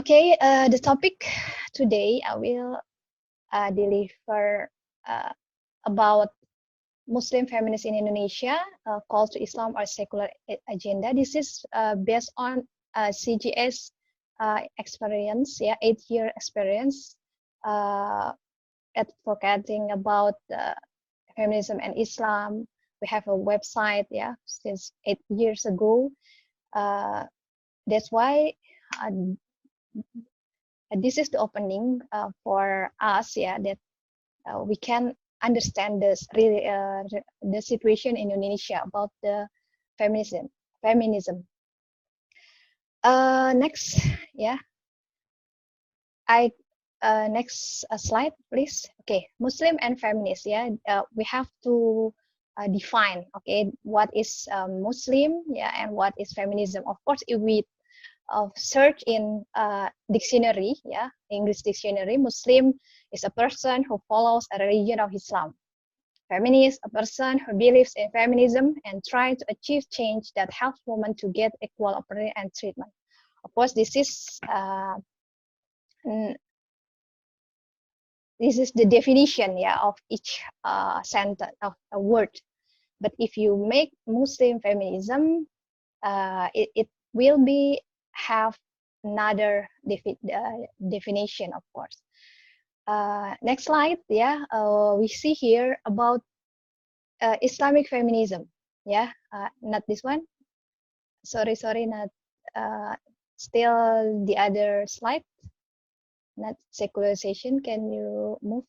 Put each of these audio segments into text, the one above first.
Okay, the topic today I will deliver about Muslim feminists in Indonesia, call to Islam or secular agenda. This is based on CGS experience, 8-year experience advocating about feminism and Islam. We have a website, since 8 years ago. That's why this is the opening for us, that we can understand this really the situation in Indonesia about the feminism. Next, next slide, please. Okay, Muslim and feminist. We have to define. Okay, what is Muslim? And what is feminism? Of course, if we search in dictionary, English dictionary, Muslim is a person who follows a religion of Islam. Feminist, a person who believes in feminism and tries to achieve change that helps women to get equal opportunity and treatment. Of course, this is the definition, of each sentence of a word. But if you make Muslim feminism, it will have another definition, of course. Next slide, we see here about Islamic feminism, not this one. Sorry, not still the other slide, not secularization. Can you move?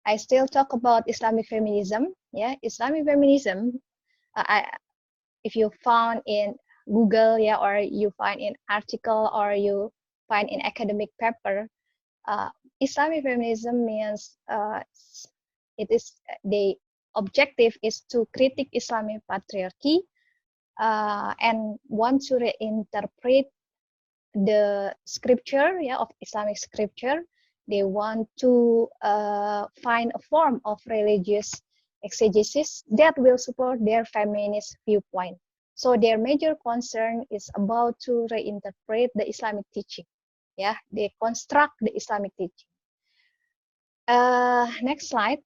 I still talk about Islamic feminism. Islamic feminism, if you found in Google, or you find in article, or you find in academic paper, Islamic feminism means the objective is to critique Islamic patriarchy and want to reinterpret the scripture, of Islamic scripture. They want to find a form of religious exegesis that will support their feminist viewpoint. So their major concern is about to reinterpret the Islamic teaching. They construct the Islamic teaching. Next slide.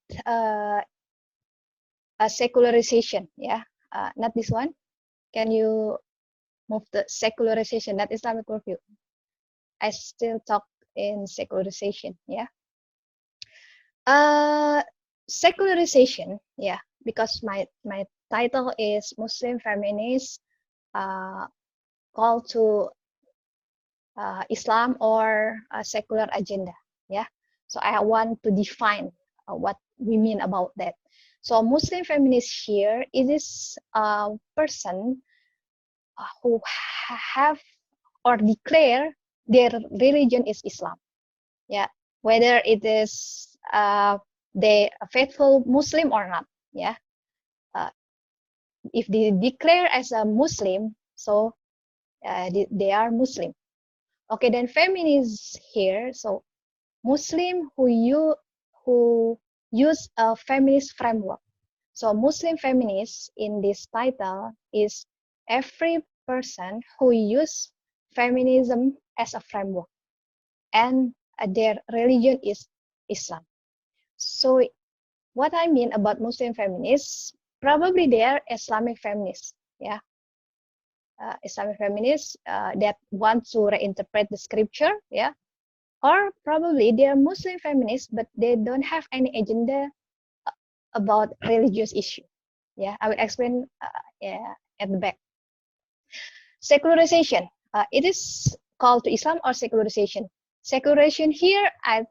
Secularization. Not this one. Can you move the secularization, not Islamic worldview? I still talk in secularization. Secularization. Because my title is Muslim feminist call to Islam or a secular agenda. So I want to define what we mean about that. So Muslim feminist here, it is a person who have or declare their religion is Islam. Whether it is they a faithful Muslim or not. If they declare as a Muslim, so they are Muslim. Okay, then feminists here, so Muslim who use a feminist framework. So Muslim feminists in this title is every person who use feminism as a framework, and their religion is Islam. So what I mean about Muslim feminists, probably they are Islamic feminists, Islamic feminists that want to reinterpret the scripture, or probably they are Muslim feminists, but they don't have any agenda about religious issue. I will explain at the back. Secularization. It is called to Islam or secularization. Secularization here, I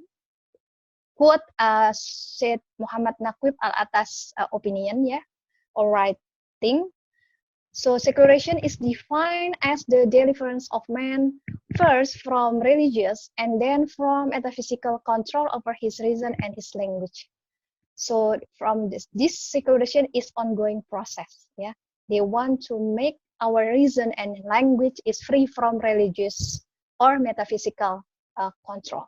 quote Syed Muhammad Naqib Al-Atas opinion, or writing. So secularization is defined as the deliverance of man first from religious and then from metaphysical control over his reason and his language. So from this secularization is ongoing process. They want to make our reason and language is free from religious or metaphysical control.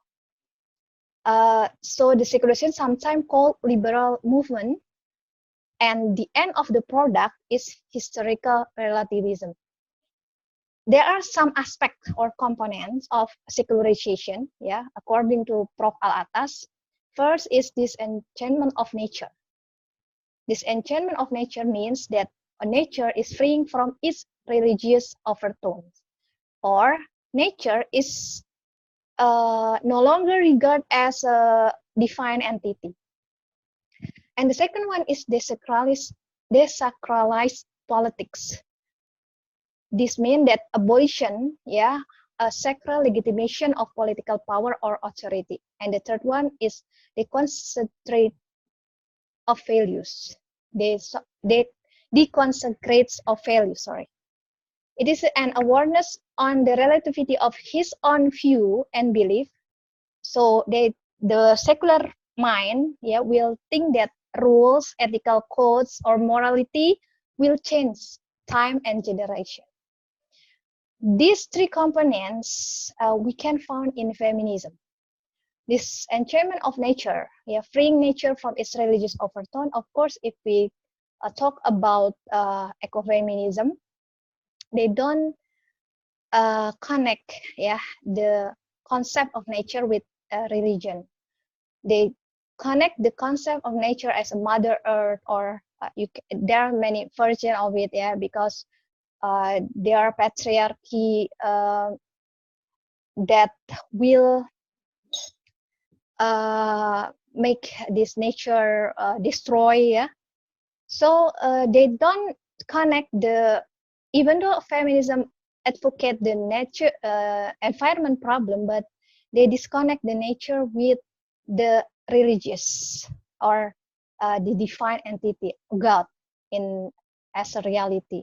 So the secularization sometimes called liberal movement, and the end of the product is historical relativism. there are some aspects or components of secularization, yeah, according to Prof. Alatas. First is disenchantment of nature. Disenchantment of nature means that nature is freeing from its religious overtones, or nature is no longer regarded as a divine entity. And the second one is desacralized politics. This means that abolition, yeah, a sacral legitimation of political power or authority. And the third one is the concentrate of values. They deconsecrates of values. Sorry, it is an awareness on the relativity of his own view and belief. So the secular mind, yeah, will think that rules, ethical codes, or morality will change time and generation. These three components we can find in feminism. This enchantment of nature, yeah, freeing nature from its religious overtone. Of course, if we talk about ecofeminism, they don't connect, yeah, the concept of nature with religion. They connect the concept of nature as a mother earth, or there are many versions of it, yeah, because there are patriarchy that will make this nature destroy, yeah. So they don't connect the, even though feminism advocate the nature environment problem, but they disconnect the nature with the religious or the divine entity, God, in as a reality.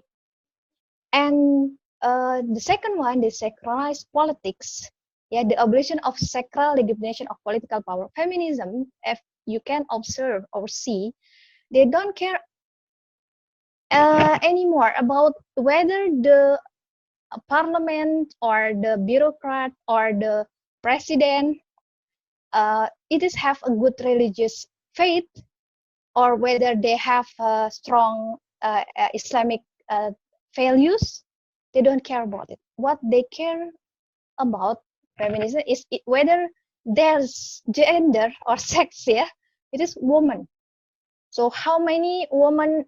And the second one, the sacralized politics, yeah, the abolition of sacral legitimation of political power. Feminism, if you can observe or see, they don't care anymore about whether the parliament or the bureaucrat or the president it is have a good religious faith, or whether they have strong Islamic values. They don't care about it. What they care about feminism is whether there's gender or sex, yeah, it is woman. So how many women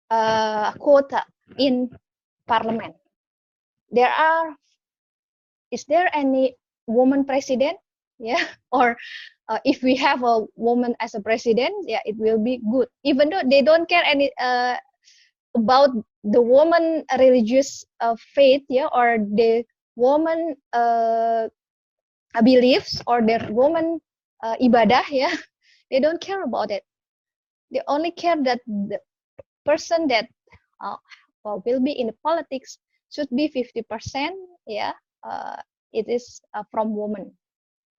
quota in parliament? Is there any woman president? Yeah, or if we have a woman as a president, yeah, it will be good. Even though they don't care any about the woman religious faith, yeah, or the woman beliefs, or the woman ibadah, yeah, they don't care about it. They only care that the person that will be in politics should be 50%, yeah, it is from woman.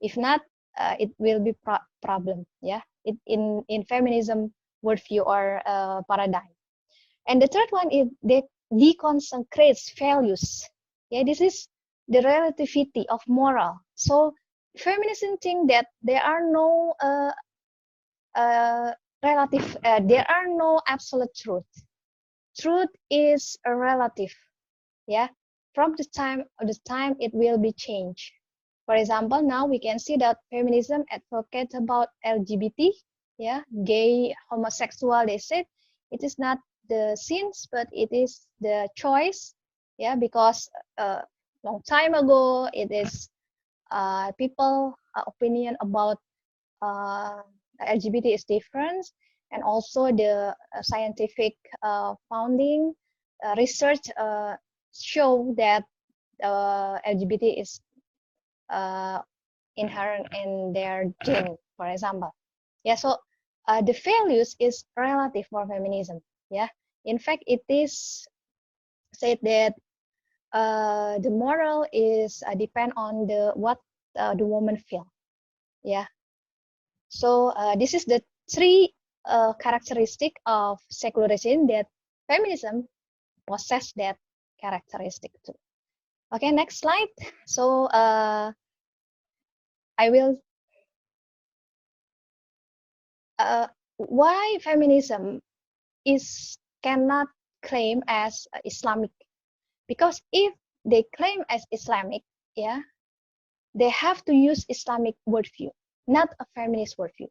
If not, it will be problem, yeah, in feminism worldview or paradigm. And the third one is they deconsecrates values. Yeah, this is the relativity of moral. So feminism think that there are no relative, there are no absolute truth. Truth is a relative. Yeah, from the time it will be changed. For example, now we can see that feminism advocates about LGBT, yeah, gay, homosexual. They said it is not the sins, but it is the choice, yeah, because long time ago it is people opinion about LGBT is different, and also the scientific founding research show that LGBT is inherent in their gene, for example. Yeah, so the values is relative for feminism. Yeah, in fact, it is said that the moral is depend on the what the woman feel. Yeah, so this is the three characteristic of secularization that feminism possess that characteristic too. Okay, next slide. So I will why feminism is cannot claim as Islamic, because if they claim as Islamic, yeah, they have to use Islamic worldview, not a feminist worldview.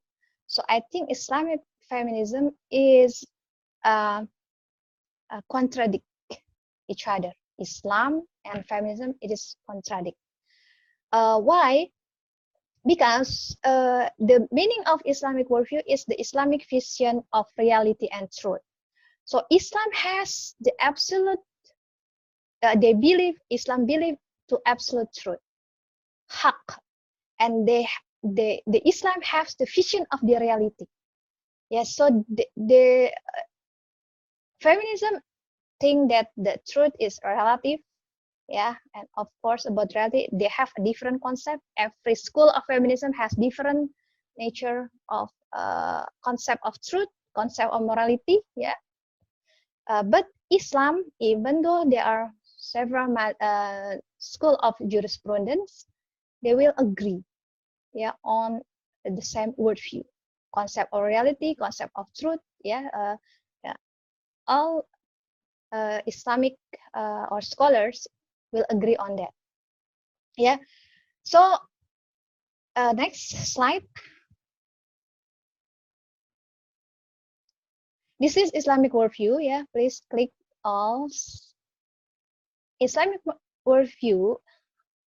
So I think Islamic feminism is contradict each other. Islam and feminism, it is contradict. Why? Because the meaning of Islamic worldview is the Islamic vision of reality and truth. So Islam has the absolute, Islam believe to absolute truth, haq, and the Islam has the vision of the reality. Yeah, so the feminism think that the truth is relative. Yeah, and of course about reality, they have a different concept. Every school of feminism has different nature of concept of truth, concept of morality. Yeah, but Islam, even though there are several school of jurisprudence, they will agree, yeah, on the same worldview, concept of reality, concept of truth. Yeah, yeah. All Islamic or scholars will agree on that. Yeah. So next slide. This is Islamic worldview. Yeah, please click all. Islamic worldview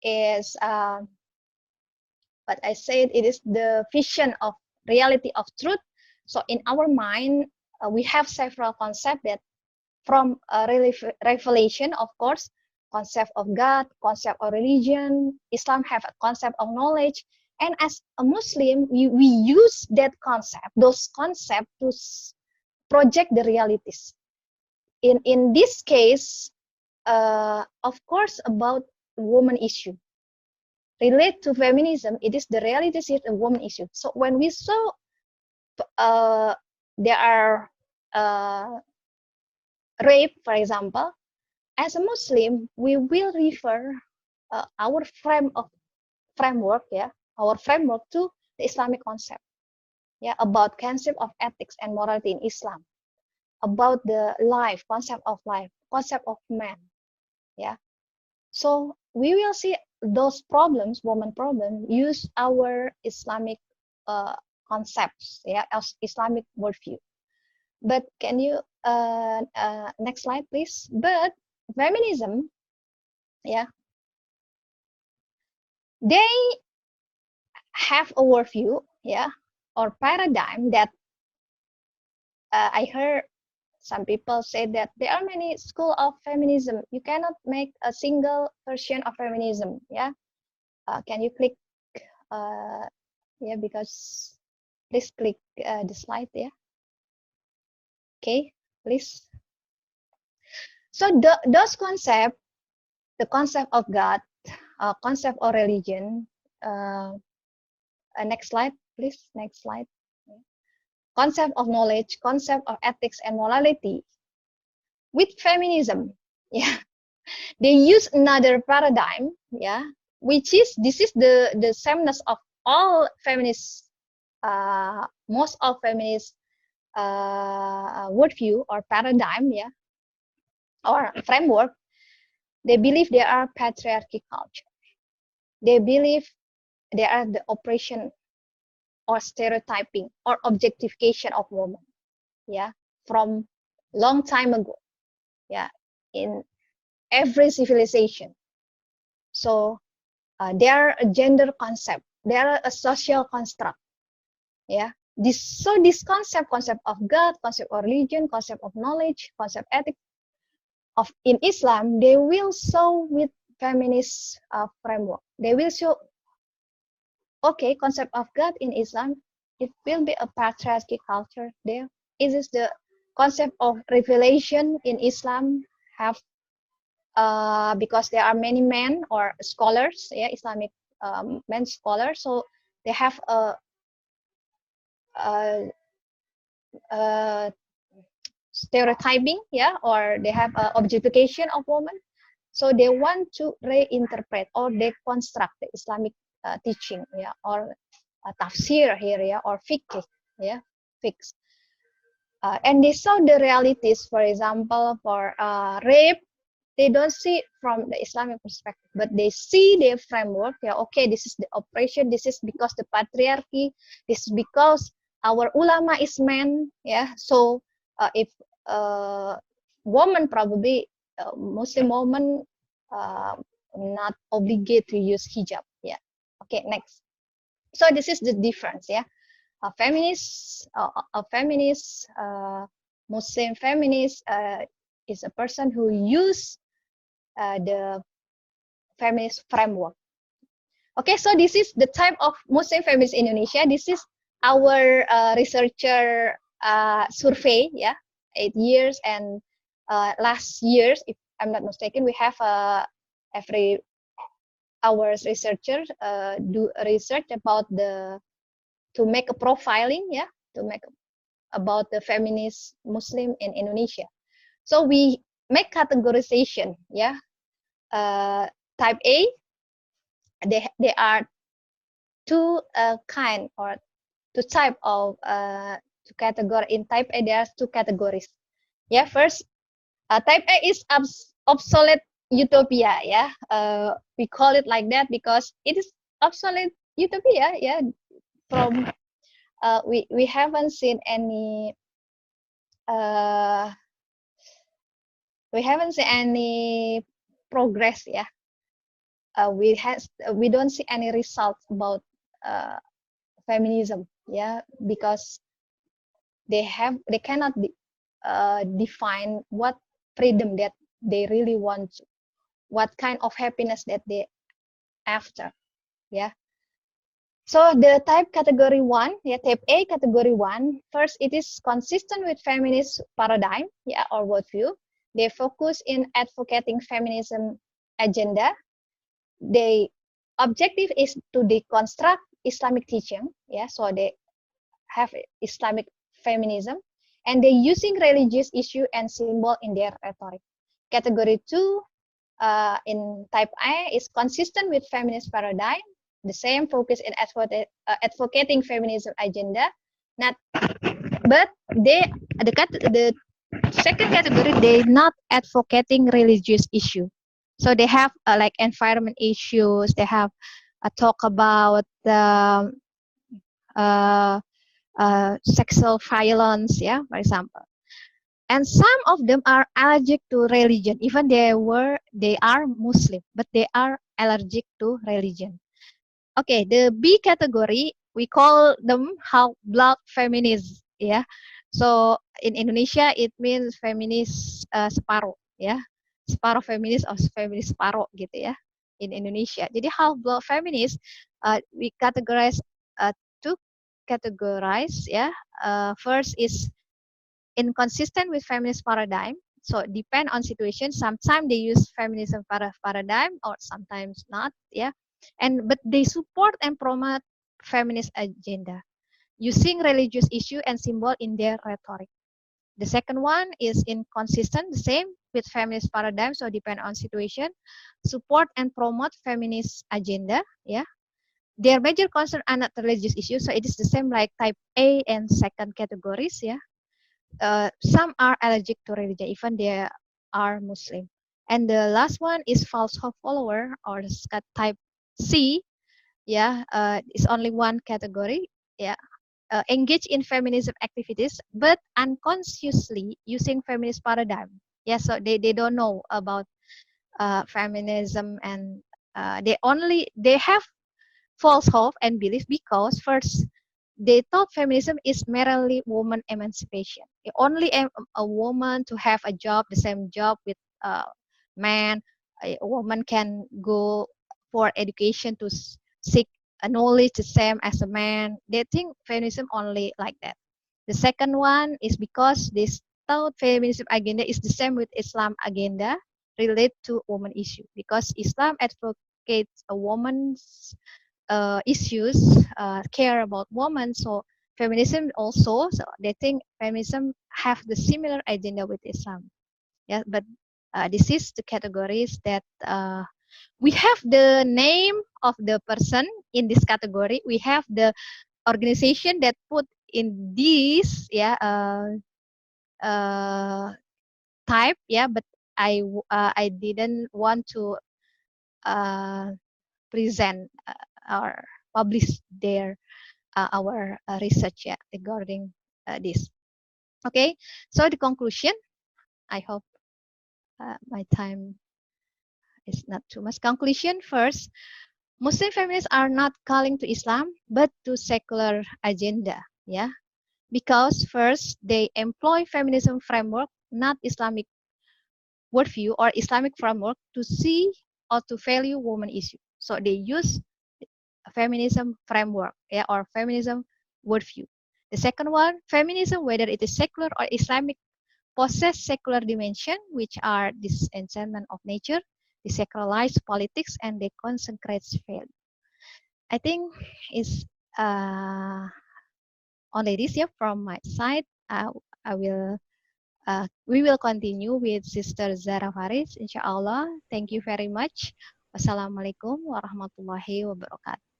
is what I said. It is the vision of reality of truth. So in our mind, we have several concepts that from revelation, of course, concept of God, concept of religion. Islam have a concept of knowledge, and as a Muslim, we use that concept, those concepts to project the realities. In this case, of course, about woman issue. Relate to feminism, it is the realities is a woman issue. So when we saw there are rape, for example, as a Muslim, we will refer our framework, yeah, our framework to the Islamic concept, yeah, about concept of ethics and morality in Islam, about the life, concept of man, yeah. So we will see those problems, woman problem, use our Islamic concepts, yeah, as Islamic worldview. But can you next slide, please? But feminism, yeah, they have a worldview, yeah, or paradigm that I heard some people say that there are many school of feminism. You cannot make a single version of feminism. Yeah, can you click? Yeah, because please click the slide. Yeah. Okay, please. So those concept, the concept of God, concept of religion. Next slide, please. Next slide. Concept of knowledge, concept of ethics and morality. With feminism, yeah, they use another paradigm, yeah, which is this is the sameness of all feminists, most of feminist worldview or paradigm, yeah, or framework. They believe they are patriarchy culture. They believe they are the oppression or stereotyping or objectification of women, yeah, from long time ago, yeah, in every civilization. So they are a gender concept, they are a social construct, yeah. This concept of God, concept of religion, concept of knowledge, concept ethics of in Islam, they will show with feminist framework. They will show, okay, concept of God in Islam, it will be a patriarchy culture there. It is the concept of revelation in Islam have because there are many men or scholars, yeah, Islamic men scholars, so they have a stereotyping, yeah, or they have objectification of women. So they want to reinterpret or deconstruct the Islamic teaching, yeah, or tafsir here, yeah, or fiqh, yeah, fiqh. And they saw the realities. For example, for rape, they don't see from the Islamic perspective, but they see their framework. Yeah, okay, this is the oppression. This is because the patriarchy. This is because our ulama is men. Yeah, so if woman, probably Muslim woman, not obligated to use hijab. Yeah. Okay, next. So this is the difference. Yeah, a feminist, Muslim feminist is a person who use the feminist framework. Okay, so this is the type of Muslim feminist in Indonesia. This is our researcher survey, yeah, 8 years, and last years, if I'm not mistaken, we have every hours researcher do research about to make a profiling, yeah, to make about the feminist Muslim in Indonesia. So we make categorization, yeah. Type A, they are two kind or two type of two category. In type A, there are two categories. Yeah, first, type A is obsolete utopia. Yeah, we call it like that because it is obsolete utopia. Yeah, from we haven't seen any progress. Yeah, we don't see any results about feminism. Yeah, because they cannot define what freedom that they really want, what kind of happiness that they after. Yeah. So the type category 1, yeah, type A category 1, first, it is consistent with feminist paradigm, yeah, or worldview. They focus in advocating feminism agenda. Their objective is to deconstruct Islamic teaching, yeah, so they have Islamic feminism, and they're using religious issue and symbol in their rhetoric. Category 2, in type A, is consistent with feminist paradigm. The same focus in advocating feminism agenda, not, but the second category, they not advocating religious issue. So they have like environment issues. They have a talk about the sexual violence, yeah, for example. And some of them are allergic to religion, even they are Muslim, but they are allergic to religion. Okay, the B category, we call them half-blood feminists, yeah. So in Indonesia, it means feminist separuh, ya. Separuh feminis atau feminis separuh gitu ya, in Indonesia. Jadi half-blood feminist, we categorize two categories, ya. First is inconsistent with feminist paradigm. So depend on situation. Sometimes they use feminism paradigm, or sometimes not, yeah. But they support and promote feminist agenda using religious issue and symbol in their rhetoric. The second one is inconsistent, the same with feminist paradigm, so depend on situation, support and promote feminist agenda, yeah. Their major concern are not religious issues, so it is the same like type A and second categories, yeah. Some are allergic to religion, even they are Muslim. And the last one is false hope follower, or type C, yeah, is only one category, yeah. Engage in feminism activities, but unconsciously using feminist paradigm. Yeah, so they don't know about feminism, and they have false hope and belief because first, they thought feminism is merely woman emancipation. Only a woman to have a job, the same job with a man. A woman can go for education to seek a knowledge the same as a man. They think feminism only like that. The second one is because they thought feminism agenda is the same with Islam agenda related to woman issue, because Islam advocates a woman's issues, care about women. So feminism also, so they think feminism have the similar agenda with Islam. Yeah, but this is the categories that we have the name of the person in this category. We have the organization that put in these, yeah, type, yeah, but I didn't want to present or publish their our research, yeah, regarding this. Okay, so the conclusion, I hope my time is not too much. Conclusion first, Muslim feminists are not calling to Islam, but to secular agenda, yeah, because first they employ feminism framework, not Islamic worldview or Islamic framework to see or to value woman issue. So they use feminism framework, yeah, or feminism worldview. The second one, feminism, whether it is secular or Islamic, possess secular dimension, which are disenchantment of nature, they sacralize politics, and they consecrate value. I think is only this, yeah, from my side. I will we will continue with Sister Zara Faris, inshallah. Thank you very much. Wassalamualaikum warahmatullahi wabarakatuh.